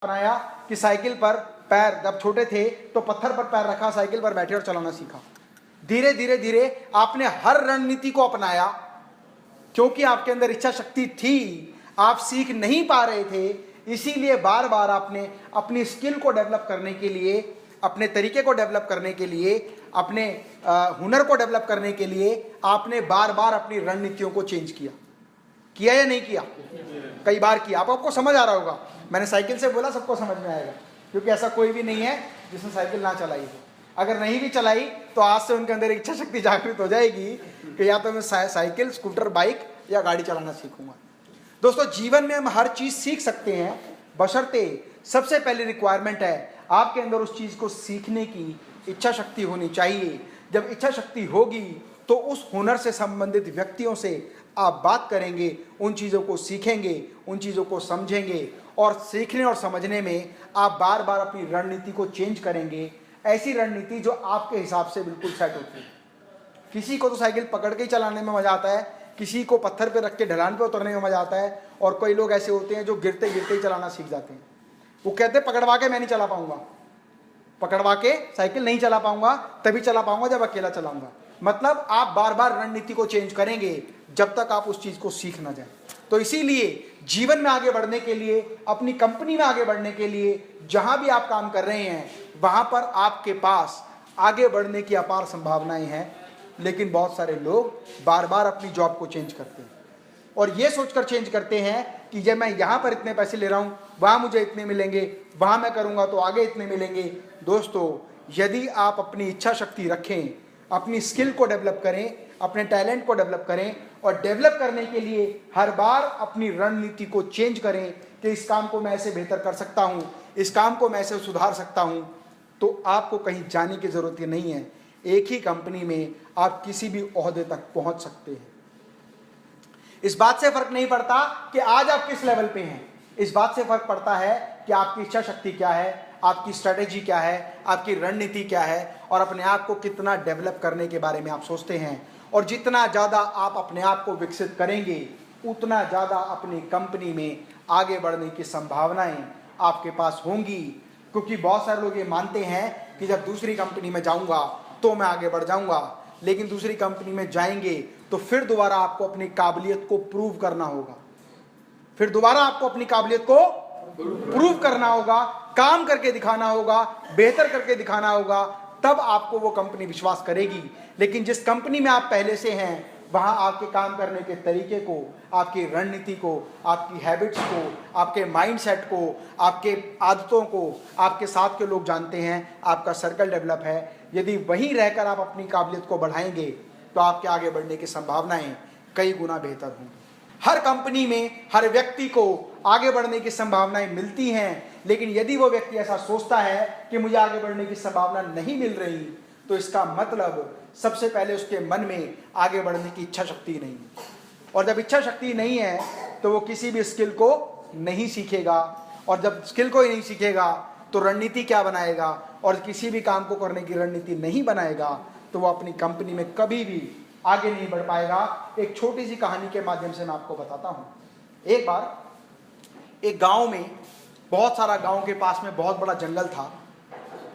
अपनाया कि साइकिल पर पैर, जब छोटे थे तो पत्थर पर पैर रखा, साइकिल पर बैठे और चलाना सीखा। धीरे धीरे धीरे आपने हर रणनीति को अपनाया क्योंकि आपके अंदर इच्छा शक्ति थी, आप सीख नहीं पा रहे थे, इसीलिए बार बार आपने अपनी स्किल को डेवलप करने के लिए, अपने तरीके को डेवलप करने के लिए, अपने हुनर को डेवलप करने के लिए आपने बार बार अपनी रणनीतियों को चेंज किया या नहीं किया? कई बार किया। आपको समझ आ रहा होगा, मैंने साइकिल से बोला सबको समझ में आएगा, क्योंकि ऐसा कोई भी नहीं है जिसने साइकिल ना चलाई हो। अगर नहीं भी चलाई तो आज से उनके अंदर इच्छा शक्ति जागृत हो जाएगी कि या तो मैं साइकिल, स्कूटर, बाइक या गाड़ी चलाना सीखूंगा। दोस्तों, जीवन में हम हर चीज सीख सकते हैं, बशर्ते सबसे पहले रिक्वायरमेंट है आपके अंदर उस चीज को सीखने की इच्छा शक्ति होनी चाहिए। जब इच्छा शक्ति होगी तो उस हुनर से संबंधित व्यक्तियों से आप बात करेंगे, उन चीज़ों को सीखेंगे, उन चीज़ों को समझेंगे, और सीखने और समझने में आप बार बार अपनी रणनीति को चेंज करेंगे, ऐसी रणनीति जो आपके हिसाब से बिल्कुल सेट होती है। किसी को तो साइकिल पकड़ के ही चलाने में मजा आता है, किसी को पत्थर पे रख के ढलान पे उतरने में मजा आता है, और कई लोग ऐसे होते हैं जो गिरते गिरते ही चलाना सीख जाते हैं। वो कहते हैं पकड़वा के मैं नहीं चला पाऊंगा, पकड़वा के साइकिल नहीं चला पाऊंगा, तभी चला पाऊंगा जब अकेला चलाऊंगा। मतलब आप बार बार रणनीति को चेंज करेंगे जब तक आप उस चीज को सीख ना जाए। तो इसीलिए जीवन में आगे बढ़ने के लिए, अपनी कंपनी में आगे बढ़ने के लिए, जहां भी आप काम कर रहे हैं वहां पर आपके पास आगे बढ़ने की अपार संभावनाएं हैं। लेकिन बहुत सारे लोग बार बार अपनी जॉब को चेंज करते हैं और ये सोचकर चेंज करते हैं कि जब मैं यहां पर इतने पैसे ले रहा हूं, वहां मुझे इतने मिलेंगे, वहां मैं करूंगा तो आगे इतने मिलेंगे। दोस्तों, यदि आप अपनी इच्छा शक्ति रखें, अपनी स्किल को डेवलप करें, अपने टैलेंट को डेवलप करें, और डेवलप करने के लिए हर बार अपनी रणनीति को चेंज करें कि इस काम को मैं ऐसे बेहतर कर सकता हूं, इस काम को मैं ऐसे सुधार सकता हूं, तो आपको कहीं जाने की जरूरत नहीं है। एक ही कंपनी में आप किसी भी ओहदे तक पहुंच सकते हैं। इस बात से फर्क नहीं पड़ता कि आज आप किस लेवल पे हैं, इस बात से फर्क पड़ता है कि आपकी इच्छा शक्ति क्या है, आपकी स्ट्रेटेजी क्या है, आपकी रणनीति क्या है, और अपने आप को कितना डेवलप करने के बारे में आप सोचते हैं। और जितना ज़्यादा आप अपने आप को विकसित करेंगे, उतना ज़्यादा अपनी कंपनी में आगे बढ़ने की संभावनाएं आपके पास होंगी। क्योंकि बहुत सारे लोग ये मानते हैं कि जब दूसरी कंपनी में जाऊंगा तो मैं आगे बढ़ जाऊंगा, लेकिन दूसरी कंपनी में जाएंगे तो फिर दोबारा आपको अपनी काबिलियत को प्रूव करना होगा, फिर दोबारा आपको अपनी काबिलियत को प्रूव करना होगा, काम करके दिखाना होगा, बेहतर करके दिखाना होगा, तब आपको वो कंपनी विश्वास करेगी। लेकिन जिस कंपनी में आप पहले से हैं, वहां आपके काम करने के तरीके को, आपकी रणनीति को, आपकी हैबिट्स को, आपके माइंडसेट को, आपके आदतों को आपके साथ के लोग जानते हैं, आपका सर्कल डेवलप है। यदि वहीं रहकर आप अपनी काबिलियत को बढ़ाएंगे तो आपके आगे बढ़ने की संभावनाएं कई गुना बेहतर होंगी। हर कंपनी में हर व्यक्ति को आगे बढ़ने की संभावनाएं मिलती हैं, लेकिन यदि वो व्यक्ति ऐसा सोचता है कि मुझे आगे बढ़ने की संभावना नहीं मिल रही, तो इसका मतलब सबसे पहले उसके मन में आगे बढ़ने की इच्छा शक्ति नहीं है। और जब इच्छा शक्ति नहीं है तो वो किसी भी स्किल को नहीं सीखेगा, और जब स्किल को ही नहीं सीखेगा तो रणनीति क्या बनाएगा, और किसी भी काम को करने की रणनीति नहीं बनाएगा तो वो अपनी कंपनी में कभी भी आगे नहीं बढ़ पाएगा। एक छोटी सी कहानी के माध्यम से मैं आपको बताता हूँ। एक बार एक गांव में, बहुत सारा गांव के पास में बहुत बड़ा जंगल था।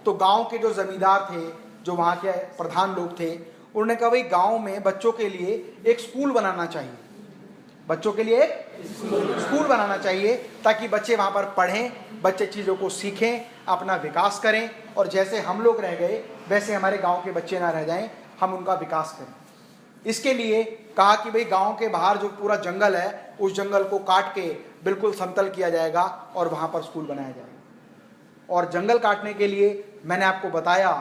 तो गांव के जो जमींदार थे, जो वहाँ के प्रधान लोग थे, उन्होंने कहा भाई गांव में बच्चों के लिए एक स्कूल बनाना चाहिए, बच्चों के लिए एक स्कूल बनाना चाहिए ताकि बच्चे वहाँ पर पढ़ें, बच्चे चीज़ों को सीखें, अपना विकास करें, और जैसे हम लोग रह गए वैसे हमारे गांव के बच्चे ना रह जाएं, हम उनका विकास करें। इसके लिए कहा कि भाई गांव के बाहर जो पूरा जंगल है, उस जंगल को काट के बिल्कुल समतल किया जाएगा और वहाँ पर स्कूल बनाया जाएगा। और जंगल काटने के लिए मैंने आपको बताया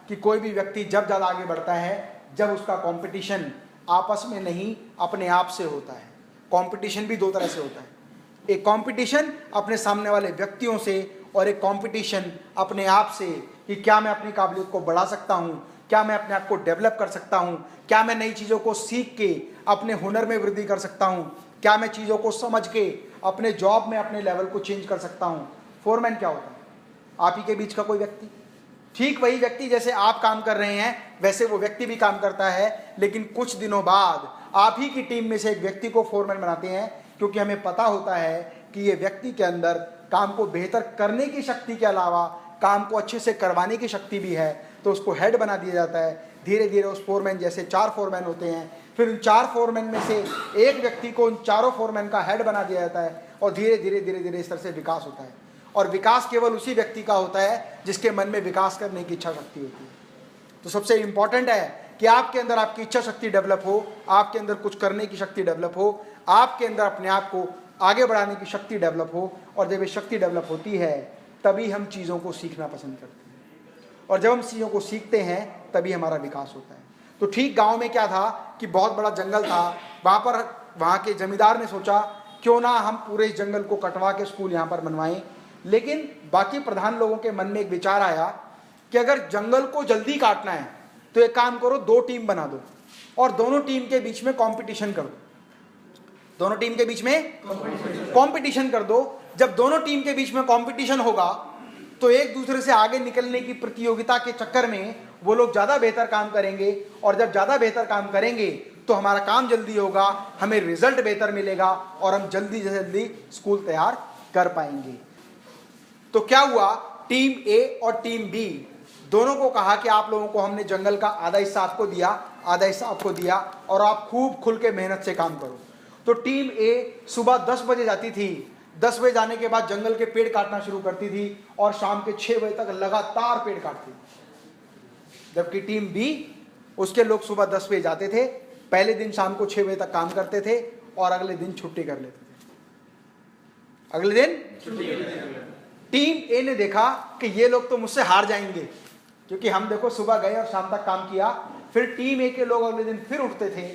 कि कोई भी व्यक्ति जब ज़्यादा आगे बढ़ता है जब उसका कंपटीशन आपस में नहीं अपने आप से होता है। कंपटीशन भी दो तरह से होता है, एक कंपटीशन अपने सामने वाले व्यक्तियों से, और एक कंपटीशन अपने आप से कि क्या मैं अपनी काबिलियत को बढ़ा सकता हूँ, क्या मैं अपने आप को डेवलप कर सकता हूँ, क्या मैं नई चीज़ों को सीख के अपने हुनर में वृद्धि कर सकता हूँ, क्या मैं चीज़ों को समझ के अपने जॉब में अपने लेवल को चेंज कर सकता हूँ। फोरमैन क्या होता है? आप ही के बीच का कोई व्यक्ति, ठीक वही व्यक्ति जैसे आप काम कर रहे हैं वैसे वो व्यक्ति भी काम करता है, लेकिन कुछ दिनों बाद आप ही की टीम में से एक व्यक्ति को फोरमैन बनाते हैं, क्योंकि हमें पता होता है कि ये व्यक्ति के अंदर काम को बेहतर करने की शक्ति के अलावा काम को अच्छे से करवाने की शक्ति भी है, तो उसको हेड बना दिया जाता है। धीरे धीरे उस फोरमैन, जैसे 4 फोरमैन होते हैं, फिर उन 4 फोरमैन में से एक व्यक्ति को उन चारों फोरमैन का हेड बना दिया जाता है, और धीरे धीरे धीरे धीरे इस तरह से विकास होता है। और विकास केवल उसी व्यक्ति का होता है जिसके मन में विकास करने की इच्छा शक्ति होती है। तो सबसे इंपॉर्टेंट है कि आपके अंदर आपकी इच्छा शक्ति डेवलप हो, आपके अंदर कुछ करने की शक्ति डेवलप हो, आपके अंदर अपने आप को आगे बढ़ाने की शक्ति डेवलप हो। और जब ये शक्ति डेवलप होती है तभी हम चीज़ों को सीखना पसंद करते हैं, और जब हम चीज़ों को सीखते हैं तभी हमारा विकास होता है। तो ठीक गांव में क्या था कि बहुत बड़ा जंगल था, वहाँ के जमींदार ने सोचा क्यों ना हम पूरे इस जंगल को कटवा के स्कूल यहाँ पर बनवाएं। लेकिन बाकी प्रधान लोगों के मन में एक विचार आया कि अगर जंगल को जल्दी काटना है तो एक काम करो, 2 टीम बना दो और दोनों टीम के बीच में कंपटीशन कर दो। दोनों टीम के बीच में कंपटीशन कर दो। जब दोनों टीम के बीच में कंपटीशन होगा तो एक दूसरे से आगे निकलने की प्रतियोगिता के चक्कर में वो लोग ज़्यादा बेहतर काम करेंगे, और जब ज़्यादा बेहतर काम करेंगे तो हमारा काम जल्दी होगा, हमें रिजल्ट बेहतर मिलेगा और हम जल्दी से जल्दी स्कूल तैयार कर पाएंगे। तो क्या हुआ, टीम ए और टीम बी दोनों को कहा कि आप लोगों को हमने जंगल का आधा हिस्सा आपको दिया, आधा हिस्सा आपको दिया, और आप खूब खुल के मेहनत से काम करो। तो टीम ए सुबह 10 बजे जाती थी, 10 बजे जाने के बाद जंगल के पेड़ काटना शुरू करती थी और शाम के 6 बजे तक लगातार पेड़ काटती थी। जबकि टीम बी, उसके लोग सुबह 10 बजे जाते थे, पहले दिन शाम को 6 बजे तक काम करते थे और अगले दिन छुट्टी कर लेते थे। अगले दिन टीम ए ने देखा कि ये लोग तो मुझसे हार जाएंगे, क्योंकि हम देखो सुबह गए और शाम तक काम किया। फिर टीम ए के लोग अगले दिन फिर उठते थे,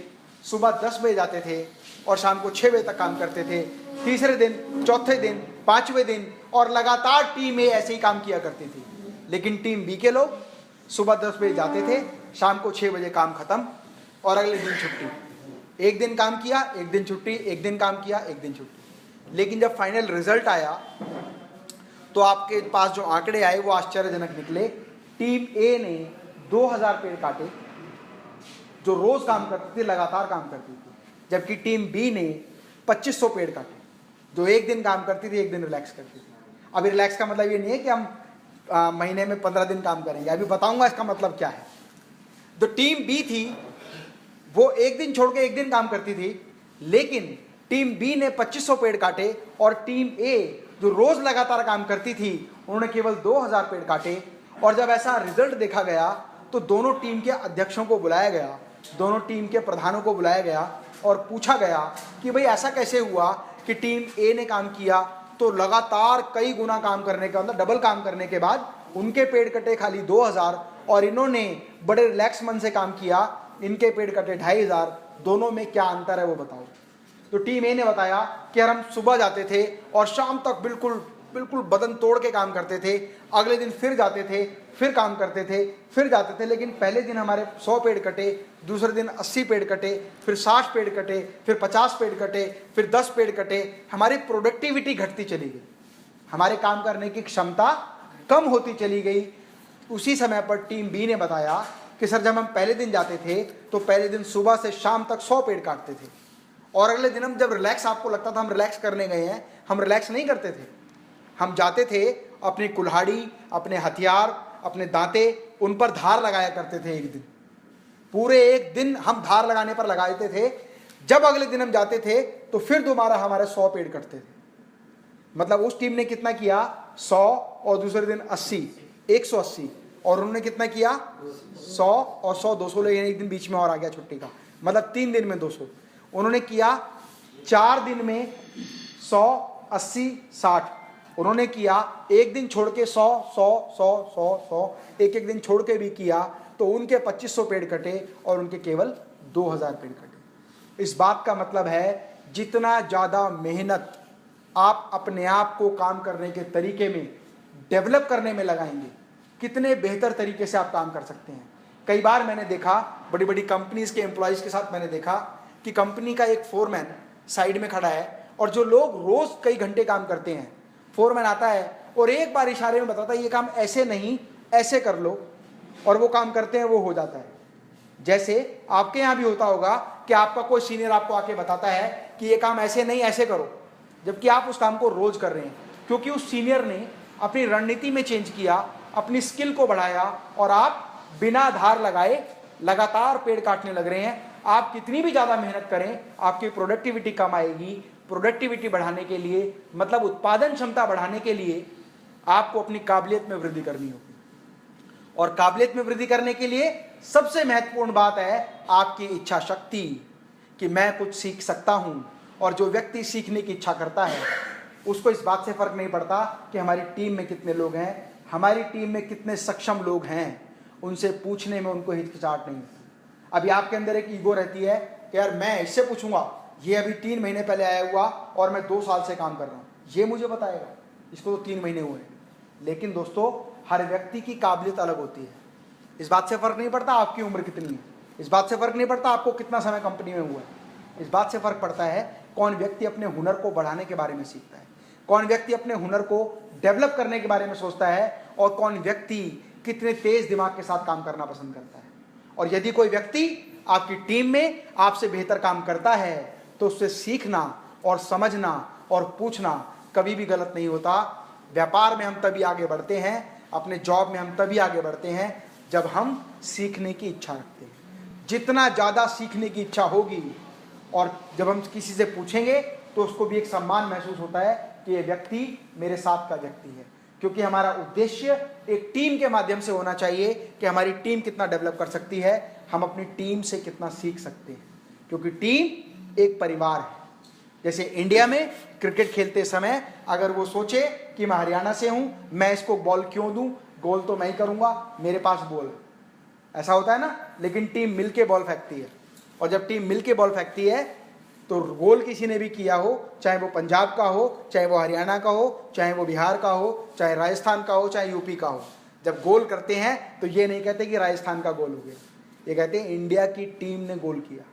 सुबह 10 बजे जाते थे और शाम को 6 बजे तक काम करते थे। तीसरे दिन, चौथे दिन, 5वें दिन, और लगातार टीम ए ऐसे ही काम किया करती थी। लेकिन टीम बी के लोग सुबह 10 बजे जाते थे, शाम को 6 बजे काम खत्म और अगले दिन छुट्टी। एक दिन काम किया, एक दिन छुट्टी, एक दिन काम किया, एक दिन छुट्टी। लेकिन जब फाइनल रिजल्ट आया तो आपके पास जो आंकड़े आए वो आश्चर्यजनक निकले। टीम ए ने 2000 पेड़ काटे, जो रोज काम करती थी, लगातार काम करती थी, जबकि टीम बी ने 2500 पेड़ काटे, जो एक दिन काम करती थी, एक दिन रिलैक्स करती थी। अभी रिलैक्स का मतलब ये नहीं है कि हम महीने में 15 दिन काम करेंगे, अभी बताऊंगा इसका मतलब क्या है। जो टीम बी थी वो एक दिन छोड़ के एक दिन काम करती थी, लेकिन टीम बी ने 2500 पेड़ काटे, और टीम ए जो रोज लगातार काम करती थी उन्होंने केवल 2000 पेड़ काटे। और जब ऐसा रिजल्ट देखा गया तो दोनों टीम के अध्यक्षों को बुलाया गया, दोनों टीम के प्रधानों को बुलाया गया और पूछा गया कि भाई ऐसा कैसे हुआ कि टीम ए ने काम किया तो लगातार कई गुना काम करने के, मतलब डबल काम करने के बाद उनके पेड़ कटे खाली 2000, और इन्होंने बड़े रिलैक्स मन से काम किया, इनके पेड़ कटे 2500, दोनों में क्या अंतर है वो बताओ। तो टीम ए ने बताया कि यार हम सुबह जाते थे और शाम तक बिल्कुल बदन तोड़ के काम करते थे, अगले दिन फिर जाते थे, फिर काम करते थे, फिर जाते थे, लेकिन पहले दिन हमारे 100 पेड़ कटे, दूसरे दिन 80 पेड़ कटे, फिर 60 पेड़ कटे, फिर 50 पेड़ कटे, फिर 10 पेड़ कटे। हमारी प्रोडक्टिविटी घटती चली गई, हमारे काम करने की क्षमता कम होती चली गई। उसी समय पर टीम बी ने बताया कि सर जब हम पहले दिन जाते थे तो पहले दिन सुबह से शाम तक 100 पेड़ काटते थे, और अगले दिन हम जब रिलैक्स, आपको लगता था हम रिलैक्स करने गए हैं, हम रिलैक्स नहीं करते थे। हम जाते थे, अपनी कुल्हाड़ी, अपने हथियार, अपने दांते, उन पर धार लगाया करते थे। एक दिन, पूरे एक दिन हम धार लगाने पर लगाते थे। जब अगले दिन हम जाते थे तो फिर दोबारा हमारे 100 पेड़ कटते थे। मतलब उस टीम ने कितना किया, 100, और दूसरे दिन 80, 180, और उन्होंने कितना किया, 100 और 100, 200, लेकिन एक दिन बीच में और आ गया छुट्टी का, मतलब 3 दिन में 200। उन्होंने किया 4 दिन में 100, 80, 60। उन्होंने किया एक दिन छोड़ के 100, 100, 100, 100, 100, एक दिन छोड़ के भी किया, तो उनके 2500 पेड़ कटे और उनके केवल 2000 पेड़ कटे। इस बात का मतलब है जितना ज़्यादा मेहनत आप अपने आप को काम करने के तरीके में डेवलप करने में लगाएंगे, कितने बेहतर तरीके से आप काम कर सकते हैं। कई बार मैंने देखा, बड़ी बड़ी कंपनीज के एम्प्लॉयज़ के साथ मैंने देखा कि कंपनी का एक फोरमैन साइड में खड़ा है, और जो लोग रोज़ कई घंटे काम करते हैं, फोरमैन आता है और एक बार इशारे में बताता है ये काम ऐसे नहीं ऐसे कर लो, और वो काम करते हैं, वो हो जाता है। जैसे आपके यहाँ भी होता होगा कि आपका कोई सीनियर आपको आके बताता है कि ये काम ऐसे नहीं ऐसे करो, जबकि आप उस काम को रोज कर रहे हैं, क्योंकि उस सीनियर ने अपनी रणनीति में चेंज किया, अपनी स्किल को बढ़ाया, और आप बिना धार लगाए लगातार पेड़ काटने लग रहे हैं। आप कितनी भी ज़्यादा मेहनत करें, आपकी प्रोडक्टिविटी कम आएगी। प्रोडक्टिविटी बढ़ाने के लिए, मतलब उत्पादन क्षमता बढ़ाने के लिए, आपको अपनी काबिलियत में वृद्धि करनी होगी। और काबिलियत में वृद्धि करने के लिए सबसे महत्वपूर्ण बात है आपकी इच्छा शक्ति, कि मैं कुछ सीख सकता हूं। और जो व्यक्ति सीखने की इच्छा करता है, उसको इस बात से फर्क नहीं पड़ता कि हमारी टीम में कितने लोग हैं, हमारी टीम में कितने सक्षम लोग हैं, उनसे पूछने में उनको हिचकिचाहट नहीं। अभी आपके अंदर एक ईगो रहती है कि यार मैं इससे पूछूंगा, ये अभी 3 महीने पहले आया हुआ और मैं 2 साल से काम कर रहा हूँ, ये मुझे बताएगा, इसको तो 3 महीने हुए हैं। लेकिन दोस्तों, हर व्यक्ति की काबिलियत अलग होती है। इस बात से फर्क नहीं पड़ता आपकी उम्र कितनी है, इस बात से फर्क नहीं पड़ता आपको कितना समय कंपनी में हुआ है। इस बात से फर्क पड़ता है कौन व्यक्ति अपने हुनर को बढ़ाने के बारे में सीखता है, कौन व्यक्ति अपने हुनर को डेवलप करने के बारे में सोचता है, और कौन व्यक्ति कितने तेज दिमाग के साथ काम करना पसंद करता है। और यदि कोई व्यक्ति आपकी टीम में आपसे बेहतर काम करता है, तो उससे सीखना और समझना और पूछना कभी भी गलत नहीं होता। व्यापार में हम तभी आगे बढ़ते हैं, अपने जॉब में हम तभी आगे बढ़ते हैं जब हम सीखने की इच्छा रखते हैं। जितना ज़्यादा सीखने की इच्छा होगी, और जब हम किसी से पूछेंगे तो उसको भी एक सम्मान महसूस होता है कि ये व्यक्ति मेरे साथ का व्यक्ति है। क्योंकि हमारा उद्देश्य एक टीम के माध्यम से होना चाहिए कि हमारी टीम कितना डेवलप कर सकती है, हम अपनी टीम से कितना सीख सकते हैं। क्योंकि टीम एक परिवार है। जैसे इंडिया में क्रिकेट खेलते समय अगर वो सोचे कि मैं हरियाणा से हूं, मैं इसको बॉल क्यों दूं, गोल तो मैं ही करूंगा, मेरे पास बॉल है, ऐसा होता है ना। लेकिन टीम मिलके बॉल फेंकती है, और जब टीम मिलके बॉल फेंकती है तो गोल किसी ने भी किया हो, चाहे वो पंजाब का हो, चाहे वो हरियाणा का हो, चाहे वो बिहार का हो, चाहे राजस्थान का हो, चाहे यूपी का हो, जब गोल करते हैं तो ये नहीं कहते कि राजस्थान का गोल हो गया, ये कहते हैं इंडिया की टीम ने गोल किया।